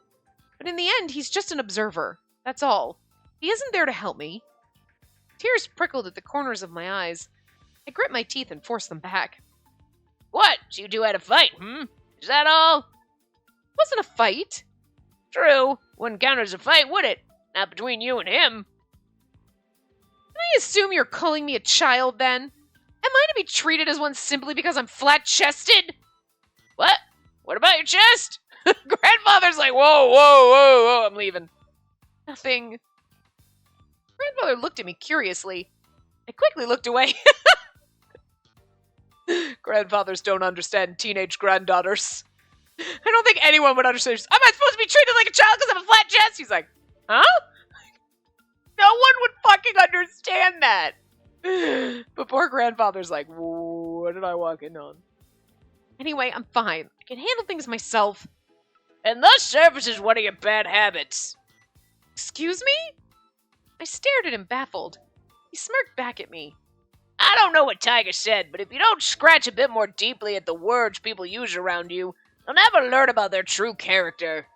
But in the end, he's just an observer. That's all. He isn't there to help me. Tears prickled at the corners of my eyes. I grit my teeth and forced them back. What? So you two had a fight, Is that all? It wasn't a fight. True. Wouldn't count as a fight, would it? Not between you and him. Can I assume you're calling me a child, then? Am I to be treated as one simply because I'm flat-chested? What? What about your chest? Grandfather's like, whoa, whoa, whoa, whoa, I'm leaving. Nothing. Grandfather looked at me curiously. I quickly looked away. Grandfathers don't understand teenage granddaughters. I don't think anyone would understand. Am I supposed to be treated like a child because I have a flat chest? He's like, huh? No one would fucking understand that. But poor grandfather's like, what did I walk in on? Anyway, I'm fine. I can handle things myself. And thus surfaces one of your bad habits. Excuse me? I stared at him, baffled. He smirked back at me. I don't know what Tiger said, but if you don't scratch a bit more deeply at the words people use around you, you'll never learn about their true character.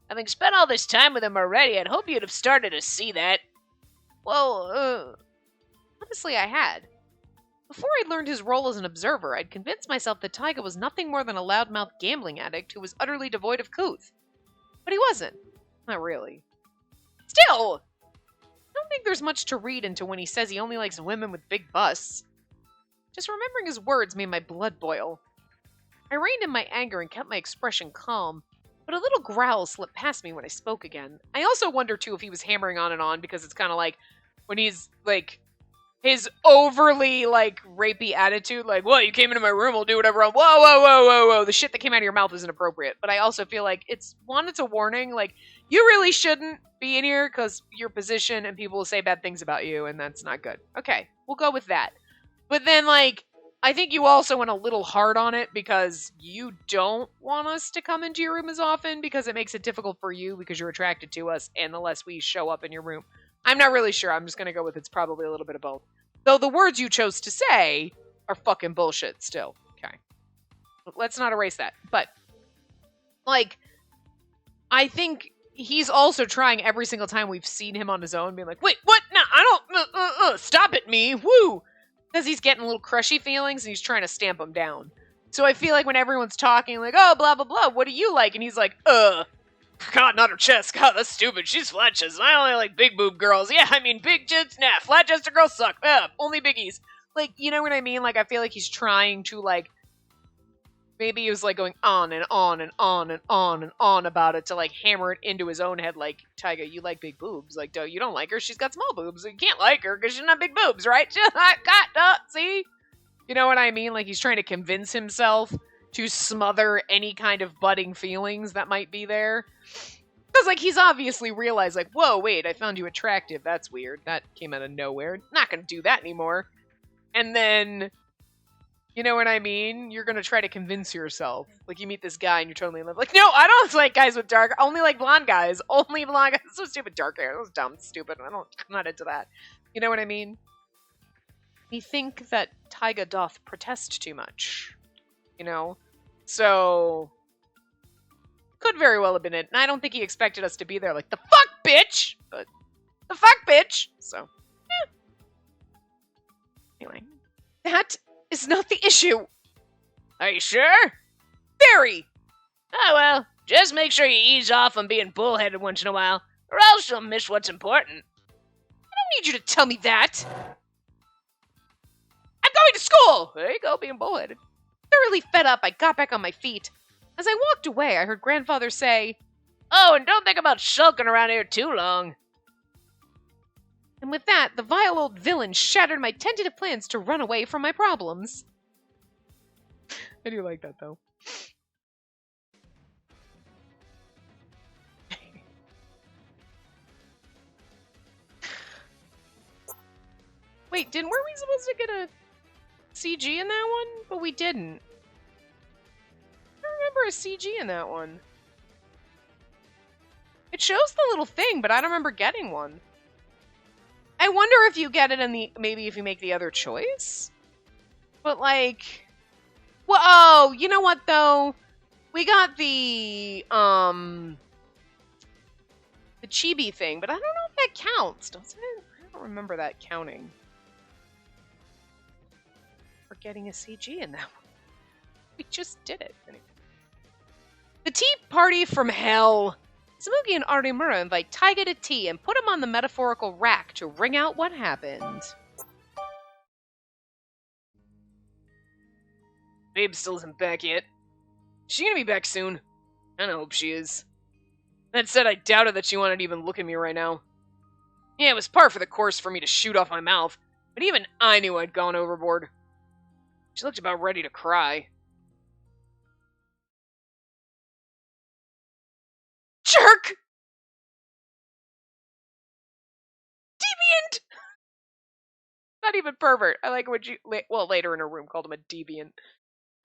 Having spent all this time with him already, I'd hope you'd have started to see that. Well, honestly, I had. Before I'd learned his role as an observer, I'd convinced myself that Taiga was nothing more than a loudmouth gambling addict who was utterly devoid of couth. But he wasn't. Not really. Still, I don't think there's much to read into when he says he only likes women with big busts. Just remembering his words made my blood boil. I reined in my anger and kept my expression calm, but a little growl slipped past me when I spoke again. I also wonder, too, if he was hammering on and on, because it's kind of like, when he's, like, his overly, like, rapey attitude, like, what, you came into my room, I'll do whatever whoa, whoa, whoa, whoa, whoa, the shit that came out of your mouth is inappropriate. But I also feel like, it's a warning, like, you really shouldn't be in here, because your position and people will say bad things about you, and that's not good. Okay, we'll go with that. But then, like, I think you also went a little hard on it because you don't want us to come into your room as often because it makes it difficult for you because you're attracted to us and the less we show up in your room. I'm not really sure. I'm just going to go with it's probably a little bit of both. Though the words you chose to say are fucking bullshit still. Okay. Let's not erase that. But, like, I think he's also trying every single time we've seen him on his own being like, wait, what? No, I don't, stop it, me. Woo! Because he's getting little crushy feelings and he's trying to stamp them down. So I feel like when everyone's talking, like, oh, blah, blah, blah, what do you like? And he's like, God, not her chest. God, that's stupid. She's flat chested. I only like big boob girls. Yeah, I mean, big chest, nah. Flat chested girls suck. Only biggies. Like, you know what I mean? Like, I feel like he's trying to, like, maybe he was, like, going on and on and on and on and on about it to, like, hammer it into his own head, like, Taiga, you like big boobs. Like, you don't like her. She's got small boobs. You can't like her because she's not big boobs, right? See? You know what I mean? Like, he's trying to convince himself to smother any kind of budding feelings that might be there. Because, like, he's obviously realized, like, whoa, wait, I found you attractive. That's weird. That came out of nowhere. Not gonna do that anymore. And then, you know what I mean? You're gonna try to convince yourself. Like, you meet this guy and you're totally in love. Like, no, I don't like guys with dark, only like blonde guys. Only blonde guys. So stupid, dark hair. That was dumb, stupid. I'm not into that. You know what I mean? We think that Taiga doth protest too much. You know? So, could very well have been it. And I don't think he expected us to be there like, the fuck, bitch! But, the fuck, bitch! So, Anyway. That is not the issue. Are you sure? Very! Oh well, just make sure you ease off on being bullheaded once in a while, or else you'll miss what's important. I don't need you to tell me that. I'm going to school! There you go, being bullheaded. Thoroughly fed up, I got back on my feet. As I walked away, I heard Grandfather say, oh, and don't think about sulking around here too long. And with that, the vile old villain shattered my tentative plans to run away from my problems. I do like that, though. Wait, weren't we supposed to get a CG in that one? But we didn't. I don't remember a CG in that one. It shows the little thing, but I don't remember getting one. I wonder if you get it in the... Maybe if you make the other choice? But, like... Well, oh, you know what, though? We got the chibi thing, but I don't know if that counts, does it? I don't remember that counting. We're getting a CG in that one. We just did it. Anyway. The tea party from hell. Smugi and Arimura invite Taiga to tea and put him on the metaphorical rack to ring out what happened. Babe still isn't back yet. She's gonna be back soon. I hope she is. That said, I doubted that she wanted to even look at me right now. Yeah, it was par for the course for me to shoot off my mouth, but even I knew I'd gone overboard. She looked about ready to cry. Jerk! Deviant! Not even pervert. I like what later in her room called him a deviant.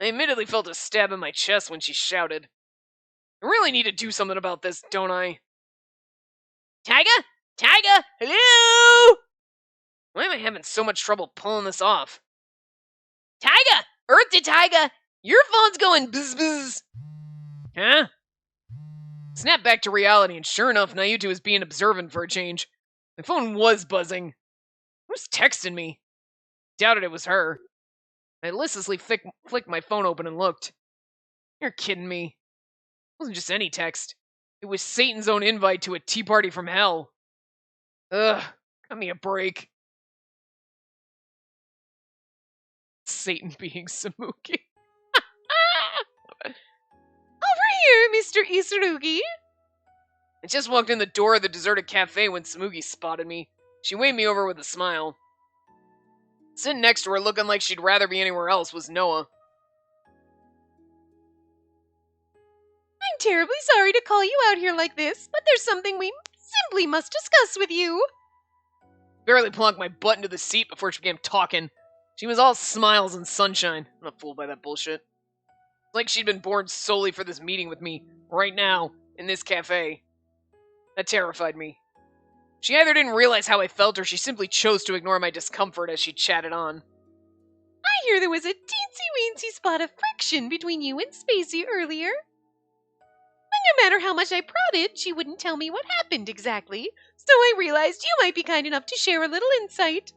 I admittedly felt a stab in my chest when she shouted. I really need to do something about this, don't I? Tyga? Tyga? Hello? Why am I having so much trouble pulling this off? Tyga! Earth to Tyga! Your phone's going bzz bzz! Huh? Snap back to reality, and sure enough, Naruto was being observant for a change. My phone was buzzing. Who's texting me? Doubted it was her. I listlessly flicked my phone open and looked. You're kidding me. It wasn't just any text. It was Satan's own invite to a tea party from hell. Ugh, cut me a break. Satan being Samuki. Over here, Mr. Isurugi. I just walked in the door of the deserted cafe when Samugi spotted me. She waved me over with a smile. Sitting next to her, looking like she'd rather be anywhere else, was Noah. I'm terribly sorry to call you out here like this, but there's something we simply must discuss with you. Barely plunked my butt into the seat before she began talking. She was all smiles and sunshine. I'm not fooled by that bullshit. It's like she'd been born solely for this meeting with me, right now, in this cafe. That terrified me. She either didn't realize how I felt, or she simply chose to ignore my discomfort as she chatted on. I hear there was a teensy-weensy spot of friction between you and Spacey earlier. But no matter how much I prodded, she wouldn't tell me what happened exactly, so I realized you might be kind enough to share a little insight.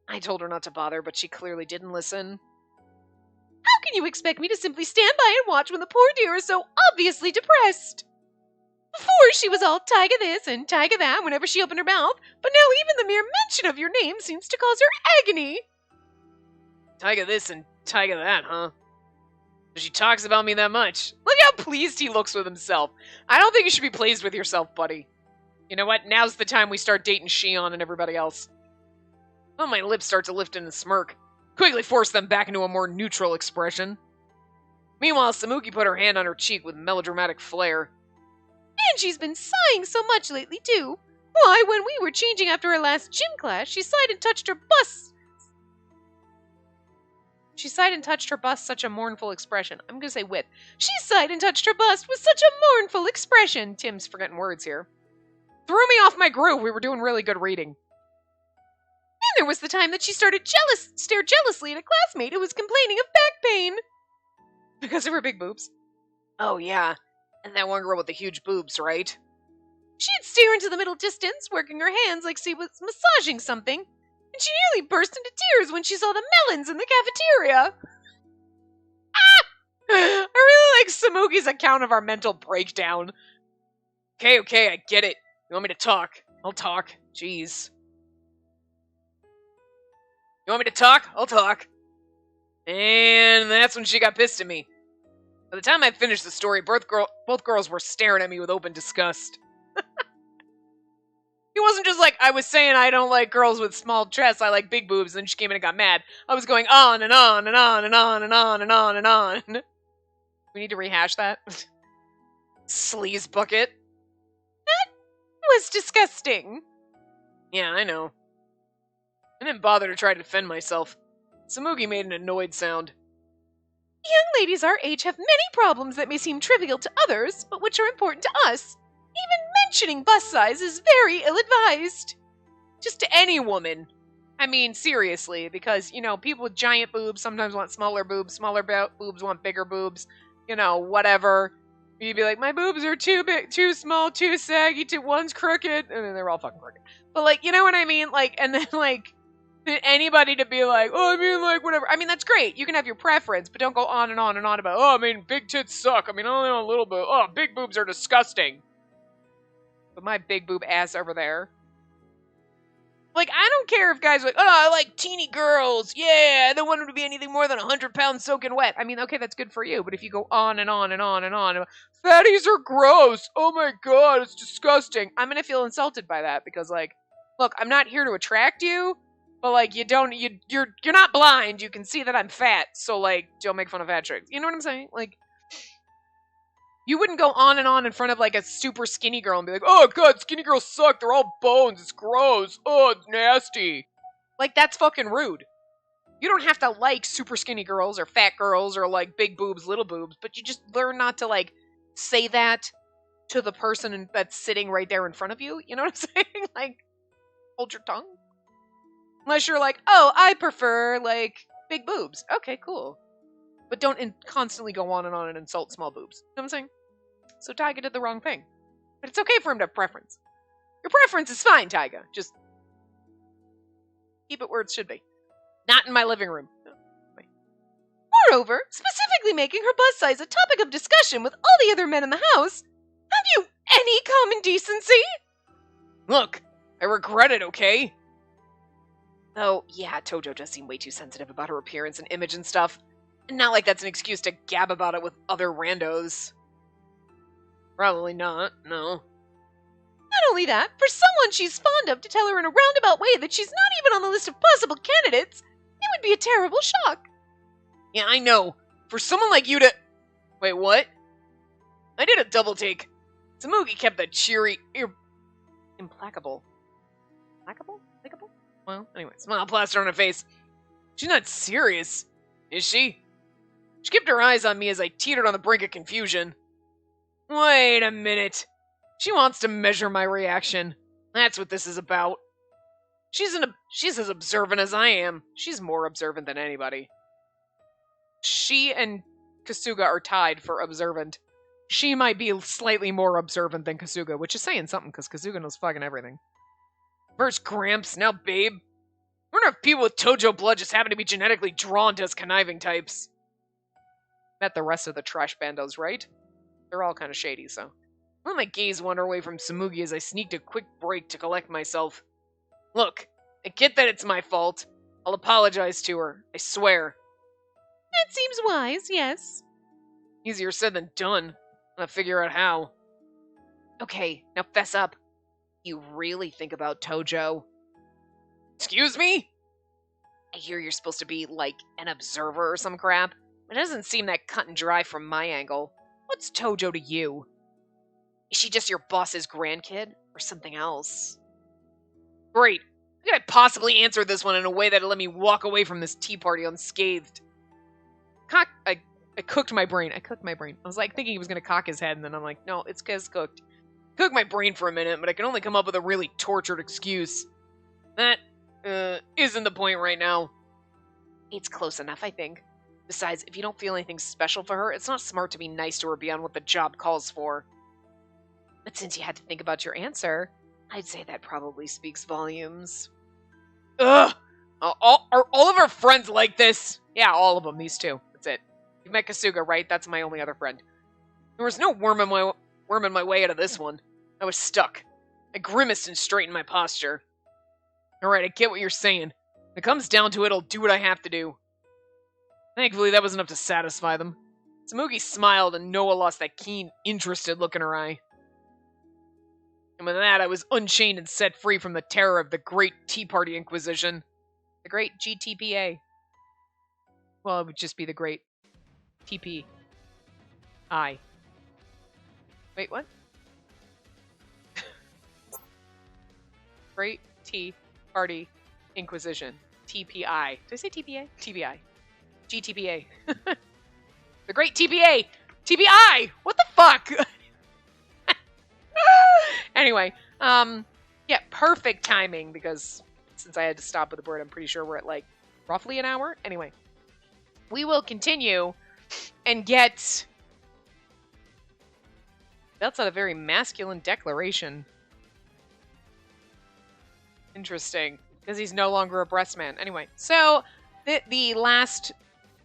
I told her not to bother, but she clearly didn't listen. How can you expect me to simply stand by and watch when the poor dear is so obviously depressed? Before, she was all Tyga this and Tyga that whenever she opened her mouth, but now even the mere mention of your name seems to cause her agony. Tyga this and Tyga that, huh? So she talks about me that much. Look how pleased he looks with himself. I don't think you should be pleased with yourself, buddy. You know what? Now's the time we start dating Shion and everybody else. Well, my lips start to lift in a smirk. Quickly force them back into a more neutral expression. Meanwhile, Samuki put her hand on her cheek with melodramatic flair. And she's been sighing so much lately, too. Why, when we were changing after our last gym class, she sighed and touched her bust. She sighed and touched her bust, such a mournful expression. I'm going to say with. She sighed and touched her bust with such a mournful expression. Tim's forgetting words here. Threw me off my groove. We were doing really good reading. And there was the time that she stared jealously at a classmate who was complaining of back pain. Because of her big boobs. Oh, yeah. And that one girl with the huge boobs, right? She'd stare into the middle distance, working her hands like she was massaging something. And she nearly burst into tears when she saw the melons in the cafeteria. I really like Samuki's account of our mental breakdown. Okay, I get it. You want me to talk? I'll talk. Jeez. You want me to talk? I'll talk. And that's when she got pissed at me. By the time I finished the story, both girls were staring at me with open disgust. It wasn't just like I was saying I don't like girls with small chests, I like big boobs, and then she came in and got mad. I was going on and on and on and on and on and on and on. We need to rehash that. Sleaze bucket. That was disgusting. Yeah, I know. I didn't bother to try to defend myself. Samugi made an annoyed sound. Young ladies our age have many problems that may seem trivial to others, but which are important to us. Even mentioning bust size is very ill-advised. Just to any woman. I mean, seriously, because, you know, people with giant boobs sometimes want smaller boobs, boobs want bigger boobs, you know, whatever. You'd be like, my boobs are too big, too small, too saggy, one's crooked, and then they're all fucking crooked. But, like, you know what I mean? Like, and then, like, anybody to be like, oh, I mean, like, whatever. I mean, that's great. You can have your preference, but don't go on and on and on about, oh, I mean, big tits suck. I mean, only a little bit. Oh, big boobs are disgusting. But my big boob ass over there. Like, I don't care if guys are like, oh, I like teeny girls. Yeah, I don't want them to be anything more than 100 pounds soaking wet. I mean, okay, that's good for you. But if you go on and on and on and on, fatties are gross. Oh my God, it's disgusting. I'm going to feel insulted by that because, like, look, I'm not here to attract you. But, like, you're not blind. You can see that I'm fat. So, like, don't make fun of fat chicks. You know what I'm saying? Like, you wouldn't go on and on in front of, like, a super skinny girl and be like, oh, God, skinny girls suck. They're all bones. It's gross. Oh, it's nasty. Like, that's fucking rude. You don't have to like super skinny girls or fat girls or, like, big boobs, little boobs. But you just learn not to, like, say that to the person that's sitting right there in front of you. You know what I'm saying? Like, hold your tongue. Unless you're like, oh, I prefer, like, big boobs. Okay, cool. But don't constantly go on and insult small boobs. You know what I'm saying? So Tyga did the wrong thing. But it's okay for him to have preference. Your preference is fine, Tyga. Just keep it where it should be. Not in my living room. Moreover, specifically making her bust size a topic of discussion with all the other men in the house, have you any common decency? Look, I regret it, okay? Oh, yeah, Tojo does seem way too sensitive about her appearance and image and stuff. And not like that's an excuse to gab about it with other randos. Probably not, no. Not only that, for someone she's fond of to tell her in a roundabout way that she's not even on the list of possible candidates, it would be a terrible shock. Yeah, I know. For someone like you to... Wait, what? I did a double take. Tsumugi kept that cheery... Implacable. Implacable? Implacable? Well, anyway, smile plastered on her face. She's not serious, is she? She kept her eyes on me as I teetered on the brink of confusion. Wait a minute. She wants to measure my reaction. That's what this is about. She's as observant as I am. She's more observant than anybody. She and Kasuga are tied for observant. She might be slightly more observant than Kasuga, which is saying something, because Kasuga knows fucking everything. First Gramps, now Babe. I wonder if people with Tojo blood just happen to be genetically drawn to us conniving types. Met the rest of the trash bandos, right? They're all kind of shady, so. I let my gaze wander away from Tsumugi as I sneaked a quick break to collect myself. Look, I get that it's my fault. I'll apologize to her, I swear. That seems wise, yes. Easier said than done. I'll figure out how. Okay, now fess up. You really think about Tojo? Excuse me? I hear you're supposed to be, like, an observer or some crap. It doesn't seem that cut and dry from my angle. What's Tojo to you? Is she just your boss's grandkid? Or something else? Great. How could I possibly answer this one in a way that'll let me walk away from this tea party unscathed? I cooked my brain. I was, like, thinking he was going to cock his head, and then I'm like, no, it's cooked. Cooked my brain for a minute, but I can only come up with a really tortured excuse. That, isn't the point right now. It's close enough, I think. Besides, if you don't feel anything special for her, it's not smart to be nice to her beyond what the job calls for. But since you had to think about your answer, I'd say that probably speaks volumes. Ugh! Are all of our friends like this? Yeah, all of them, these two. That's it. You've met Kasuga, right? That's my only other friend. There was no worming my way out of this one. I was stuck. I grimaced and straightened my posture. Alright, I get what you're saying. When it comes down to it, I'll do what I have to do. Thankfully, that was enough to satisfy them. Tsumugi smiled, and Noah lost that keen, interested look in her eye. And with that, I was unchained and set free from the terror of the Great Tea Party Inquisition. The Great GTPA. Well, it would just be the Great TPI. Wait, what? Great Tea Party Inquisition. TPI. Did I say TPA? TPI. GTPA. The Great TPA! TPI! What the fuck? Anyway, yeah, perfect timing, because since I had to stop with the bird, I'm pretty sure we're at, like, roughly an hour. Anyway, we will continue and get... That's not a very masculine declaration. Interesting, because he's no longer a breast man. Anyway, so the last...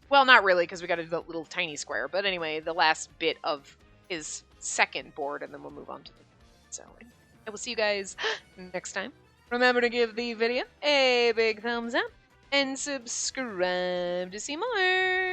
Well, not really, because we got to do the little tiny square. But anyway, the last bit of his second board, and then we'll move on to the... So, I will see you guys next time. Remember to give the video a big thumbs up and subscribe to see more.